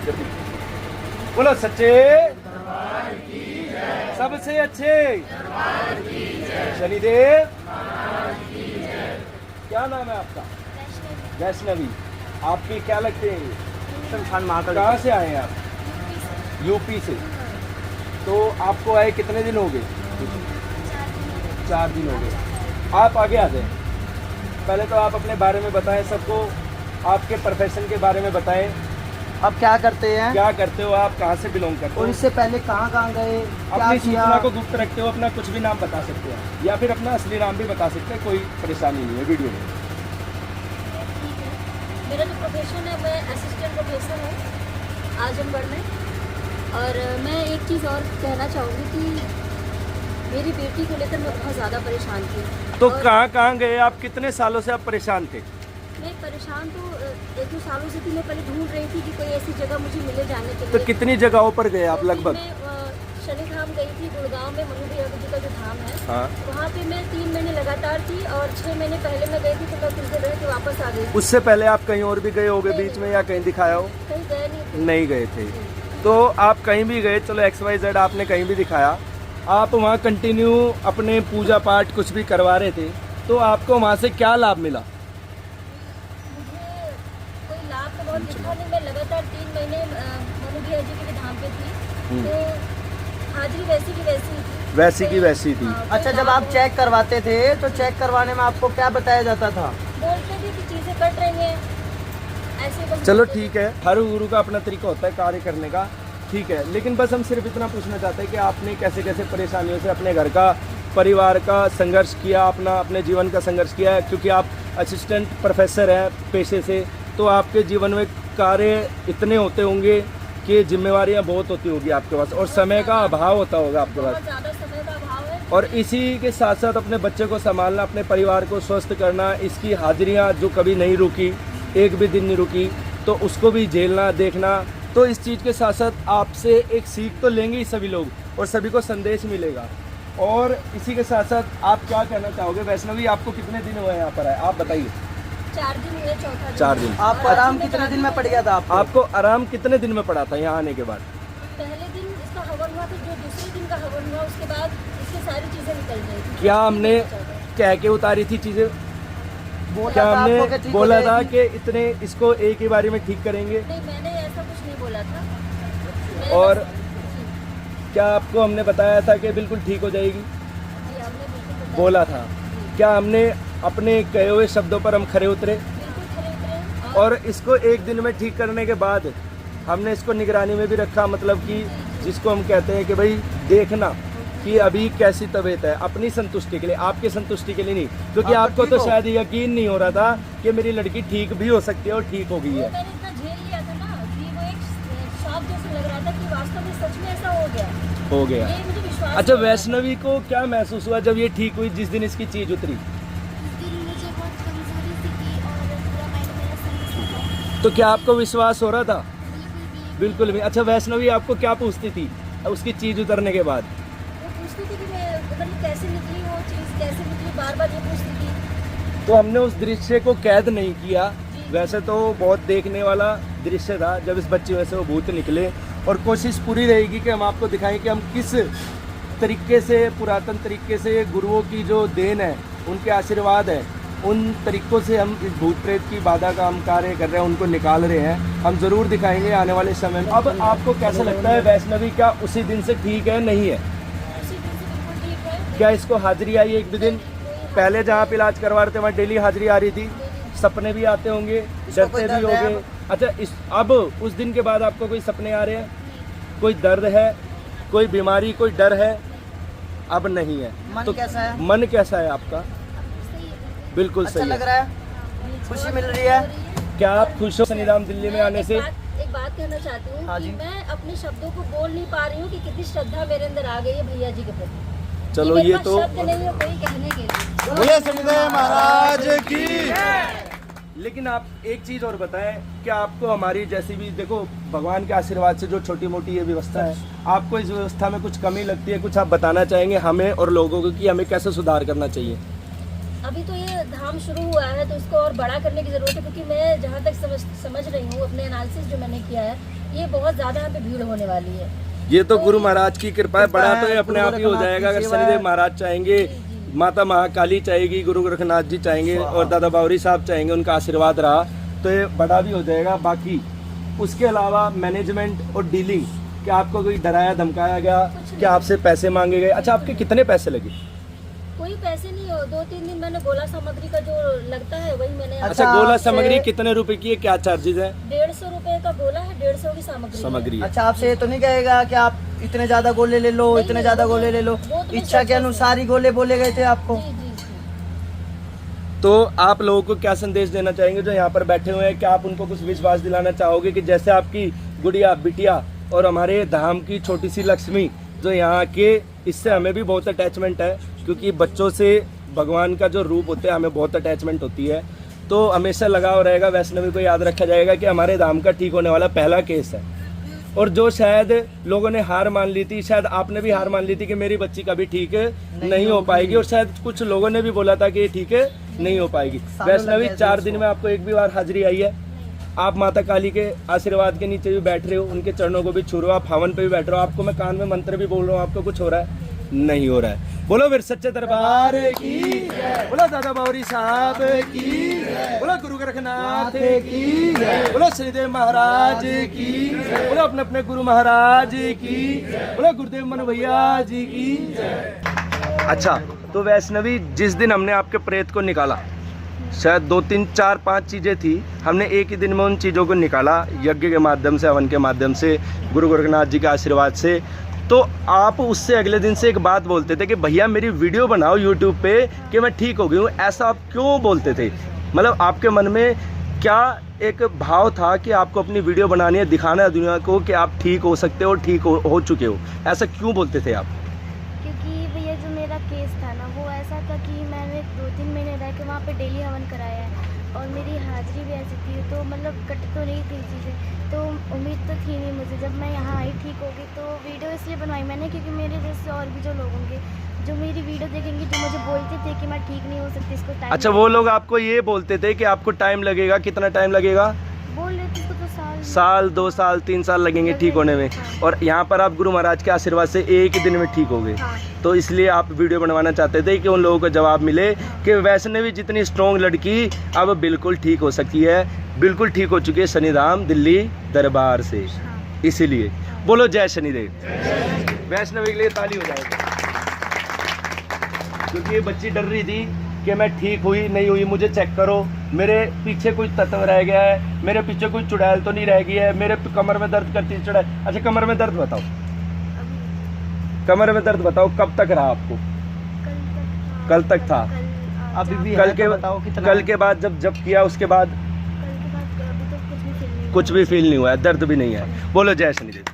बोलो सच्चे सबसे अच्छे शनिदेव। क्या नाम है आपका? वैष्णवी। आपके क्या लगते हैं? कहाँ से आए हैं आप? यूपी से। तो आपको आए कितने दिन हो गए? 4 दिन हो गए। आप आगे आ जाएं। पहले तो आप अपने बारे में बताएं सबको, आपके प्रोफेशन के बारे में बताएं। आप क्या करते हैं? क्या करते हो आप? कहाँ से बिलोंग करते हो? और इससे पहले कहाँ गए? अपनी सूचना को गुप्त रखते हो। अपना कुछ भी नाम बता सकते हैं या फिर अपना असली नाम भी बता सकते हैं, कोई परेशानी नहीं है वीडियो में। मेरा जो प्रोफेशन है, मैं असिस्टेंट प्रोफेसर हूँ आजमगढ़ में। और मैं एक चीज़ और कहना चाहूँगी कि मेरी बेटी को लेकर मैं बहुत ज़्यादा परेशान थी। तो कहाँ गए आप? कितने सालों से आप परेशान थे? मैं परेशान तो 1-2 सालों से थी। मैं पहले ढूंढ रही थी कि कोई ऐसी जगह मुझे मिले जाने के लिए। तो कितनी जगहों पर गए आप लगभग? मैं शनि धाम गई थी, गुड़गांव में मनु भैया जी का जो धाम है। हाँ। वहाँ पे मैं 3 महीने लगातार थी और 6 महीने पहले मैं गई थी, तो मैं कुछ दिन रह के वापस आ गई। उससे पहले आप कहीं और भी गए होगे बीच में, या कहीं दिखाया हो? कहीं गए नहीं। नहीं गए थे। तो आप कहीं भी गए, चलो XYZ आपने कहीं भी दिखाया, आप वहाँ कंटिन्यू अपने पूजा पाठ कुछ भी करवा रहे थे, तो आपको वहाँ से क्या लाभ मिला? मुझे कोई लाभ तो बहुत दिखा नहीं। मैं लगातार 3 महीने मनु भैया जी के धाम पे थी, तो हाजिरी वैसी की वैसी थी। वैसी की वैसी थी। हाँ, अच्छा, जब आप चेक करवाते थे तो चेक करवाने में आपको क्या बताया जाता था? बोलते थे कि चीज़ें कट रही हैं, ऐसे बस चलो बोलते थे। ठीक है, हर गुरु का अपना तरीका होता है कार्य करने का, ठीक है। लेकिन बस हम सिर्फ इतना पूछना चाहते हैं कि आपने कैसे कैसे परेशानियों से अपने घर का, परिवार का संघर्ष किया, अपने जीवन का संघर्ष किया है। क्योंकि आप असिस्टेंट प्रोफेसर हैं पेशे से, तो आपके जीवन में कार्य इतने होते होंगे कि जिम्मेवारियां बहुत होती होगी आपके पास, और समय का अभाव होता होगा आपके बहुत पास। ज़्यादा समय का अभाव है। और इसी के साथ साथ अपने बच्चे को संभालना, अपने परिवार को स्वस्थ करना, इसकी हाजिरियाँ जो कभी नहीं रुकी, एक भी दिन नहीं रुकी, तो उसको भी झेलना, देखना। तो इस चीज़ के साथ साथ आपसे एक सीख तो लेंगे ही सभी लोग, और सभी को संदेश मिलेगा। और इसी के साथ साथ आप क्या कहना चाहोगे? वैष्णवी, आपको कितने दिन हुए यहाँ पर आए, आप बताइए। 4 दिन हुए, चौथा दिन। 4 दिन। आपको आराम कितने दिन में पड़ गया था? आपको आराम कितने दिन में पड़ा था यहाँ आने के बाद? पहले दिन इसका हवन हुआ, तो जो दूसरे दिन का हवन हुआ उसके बाद इसकी सारी चीज़ें निकल गई। क्या हमने कह के उतारी थी चीज़ें? क्या हमने बोला था कि इतने इसको एक ही बारी में ठीक करेंगे? नहीं, मैंने ऐसा कुछ नहीं बोला था। और क्या आपको हमने बताया था कि बिल्कुल ठीक हो जाएगी? हमने बिल्कुल बोला था। क्या हमने अपने कहे हुए शब्दों पर हम खरे उतरे? बिल्कुल खरे उतरे। और इसको एक दिन में ठीक करने के बाद हमने इसको निगरानी में भी रखा, मतलब कि जिसको हम कहते हैं कि भाई देखना कि अभी कैसी तबीयत है, अपनी संतुष्टि के लिए, आपके संतुष्टि के लिए नहीं। क्योंकि आपको तो शायद यकीन नहीं हो रहा था कि मेरी लड़की ठीक भी हो सकती है और ठीक हो गई है। मैंने इतना झेल लिया था ना कि वो एक शॉक जैसा लग रहा था कि वास्तव में सच में ऐसा हो गया। हो गया। ये मुझे विश्वास अच्छा, नहीं हुआ। वैष्णवी को क्या महसूस हुआ जब ये ठीक हुई, जिस दिन इसकी चीज उतरी? दिल मुझे बहुत कमजोरी सी थी और पूरा माइंड मेरा सही था। तो क्या आपको विश्वास हो रहा था? बिल्कुल भी बिल्कुल भी। अच्छा, वैष्णवी आपको क्या पूछती थी उसकी चीज उतरने के बाद? वो पूछती थी कि मैं मतलब कैसे निकली वो चीज़, कैसे निकली, बार बार ये पूछती थी। तो हमने उस दृश्य को कैद नहीं किया। वैसे तो बहुत देखने वाला दृश्य था जब इस बच्चे में से वो भूत निकले, और कोशिश पूरी रहेगी कि हम आपको दिखाएं कि हम किस तरीके से, पुरातन तरीके से गुरुओं की जो देन है, उनके आशीर्वाद है, उन तरीकों से हम इस भूत प्रेत की बाधा का हम कार्य कर रहे हैं, उनको निकाल रहे हैं। हम ज़रूर दिखाएंगे आने वाले समय में। अब आपको कैसा लगता है वैष्णवी, क्या उसी दिन से ठीक है, नहीं है? उसी दिन से बिल्कुल ठीक है। क्या इसको हाजिरी आई एक भी दिन? पहले जहाँ आप इलाज करवा रहे थे वहाँ डेली हाजिरी आ रही थी? सपने भी आते होंगे, डरते भी होंगे? अच्छा, अब उस दिन के बाद आपको कोई सपने आ रहे हैं? कोई दर्द है, कोई बीमारी, कोई डर है? अब नहीं है। मन तो कैसा है? मन कैसा है आपका? सही है। बिल्कुल अच्छा सही लग है। रहा है? खुशी मिल रही है? क्या आप खुश हो शनिधाम दिल्ली में आने से? एक बात कहना चाहती हूँ हाँ कि जी। मैं अपने शब्दों को बोल नहीं पा रही हूँ कि कितनी श्रद्धा मेरे अंदर आ गई है भैया जी के प्रति। चलो, मेरे ये पास तो शब्द नहीं है कोई कहने के लिए। भैया शनिदेव महाराज की। लेकिन आप एक चीज और बताएं, क्या आपको हमारी जैसी भी, देखो भगवान के आशीर्वाद से जो छोटी मोटी ये व्यवस्था है, आपको इस व्यवस्था में कुछ कमी लगती है? कुछ आप बताना चाहेंगे हमें और लोगों को कि हमें कैसे सुधार करना चाहिए? अभी तो ये धाम शुरू हुआ है, तो इसको और बड़ा करने की ज़रूरत है। क्योंकि मैं जहाँ तक समझ रही हूँ, अपने एनालिसिस जो मैंने किया है, ये बहुत ज़्यादा यहाँ पे भीड़ होने वाली है। ये तो गुरु महाराज की कृपा है, बड़ा तो ये अपने गुरु आप ही हो गोरखनाथ जाएगा। की अगर सेवा है। शनिदेव महाराज चाहेंगे, माता महाकाली चाहेगी, गुरु गोरखनाथ जी चाहेंगे और दादा बावरी साहब चाहेंगे, उनका आशीर्वाद रहा तो ये बड़ा भी हो जाएगा। बाकी उसके अलावा मैनेजमेंट और डीलिंग, क्या आपको कोई डराया धमकाया गया, क्या आपसे पैसे मांगे गए? अच्छा, आपके कितने पैसे लगे? कोई पैसे नहीं हो, 2-3 दिन मैंने गोला सामग्री का जो लगता है वही मैंने अच्छा, गोला सामग्री कितने रुपए की है, क्या चार्जेज है? 150 रुपए का गोला है, 150 की सामग्री है। है। अच्छा, आपसे ये तो नहीं कहेगा कि आप इतने ज्यादा गोले ले लो, इतने ज्यादा गोले ले लो? वो तो इच्छा के अनुसार ही गोले बोले गए थे आपको? जी जी जी। तो आप लोगों को क्या संदेश देना चाहेंगे जो यहाँ पर बैठे हुए हैं? क्या आप उनको कुछ विश्वास दिलाना चाहोगे कि जैसे आपकी गुड़िया, बिटिया और हमारे धाम की छोटी सी लक्ष्मी जो यहाँ के, इससे हमें भी बहुत अटैचमेंट है, क्योंकि बच्चों से भगवान का जो रूप होता है हमें बहुत अटैचमेंट होती है, तो हमेशा लगाव रहेगा। वैष्णवी को याद रखा जाएगा कि हमारे धाम का ठीक होने वाला पहला केस है। और जो शायद लोगों ने हार मान ली थी, शायद आपने भी हार मान ली थी कि मेरी बच्ची कभी ठीक नहीं हो पाएगी, और शायद कुछ लोगों ने भी बोला था कि ये ठीक नहीं हो पाएगी। वैष्णवी 4 दिन में आपको एक भी बार हाजिरी आई है? आप माता काली के आशीर्वाद के नीचे भी बैठ रहे हो, उनके चरणों को भी छू रहे हो, आप हवन पे भी बैठ रहे हो, आपको मैं कान में मंत्र भी बोल रहा हूँ, आपको कुछ हो रहा है? नहीं हो रहा है। बोलो फिर सच्चे दरबार की, बोलो दादा बावरी साहब की, बोलो गुरु गोरखनाथ की, बोलो श्रीदेव महाराज की, बोलो अपने अपने गुरु महाराज की, बोलो गुरुदेव मन भैया जी की। अच्छा, तो वैष्णवी, जिस दिन हमने आपके प्रेत को निकाला, शायद 2, 3, 4, 5 चीज़ें थी, हमने एक ही दिन में उन चीज़ों को निकाला, यज्ञ के माध्यम से, हवन के माध्यम से, गुरु गोरखनाथ जी के आशीर्वाद से। तो आप उससे अगले दिन से एक बात बोलते थे कि भैया मेरी वीडियो बनाओ यूट्यूब पे कि मैं ठीक हो गई हूँ। ऐसा आप क्यों बोलते थे? मतलब आपके मन में क्या एक भाव था कि आपको अपनी वीडियो बनानी है, दिखाना है दुनिया को कि आप ठीक हो सकते हो, ठीक हो चुके हो? ऐसा क्यों बोलते थे आप? क्योंकि भैया जो मेरा केस था ना, वो ऐसा था कि मैंने 2-3 महीने रह के वहाँ पे डेली हवन कराया है, और मेरी हाजिरी भी ऐसी थी, तो मतलब कट तो नहीं थी चीज़ें, तो उम्मीद तो थी नहीं मुझे। जब मैं यहाँ आई ठीक होगी तो वीडियो इसलिए बनवाई मैंने क्योंकि मेरे जैसे और भी जो लोग होंगे जो मेरी वीडियो देखेंगे, जो मुझे बोलते थे कि मैं ठीक नहीं हो सकती, इसको टाइम। अच्छा, वो लोग आपको ये बोलते थे कि आपको टाइम लगेगा? कितना टाइम लगेगा? बोल रहे थे इसको तो साल, 2 साल, 3 साल लगेंगे ठीक होने में, और यहाँ पर आप गुरु महाराज के आशीर्वाद से एक ही दिन में ठीक हो गए। हाँ। तो इसलिए आप वीडियो बनवाना चाहते थे कि उन लोगों को जवाब मिले कि वैष्णवी जितनी स्ट्रॉन्ग लड़की अब बिल्कुल ठीक हो सकती है, बिल्कुल ठीक हो चुकी है शनिधाम दिल्ली दरबार से। इसीलिए बोलो जय शनिदेव। वैष्णवी के लिए ताली हो जाएगी, क्योंकि ये बच्ची डर रही थी कि मैं ठीक हुई नहीं हुई, मुझे चेक करो, मेरे पीछे कोई तत्व रह गया है, मेरे पीछे कोई चुड़ैल तो नहीं रह गई है, मेरे कमर में दर्द करती है चुड़ैल। अच्छा, कमर में दर्द बताओ, कमर में दर्द बताओ, कब तक रहा आपको? कल तक था। अभी भी कल है के तो बताओ कितना? कल के बाद जब किया उसके बाद कल के बाद अभी तो कुछ भी फील नहीं कुछ भी फील नहीं हुआ है, दर्द भी नहीं है? बोलो जय शनिदेव।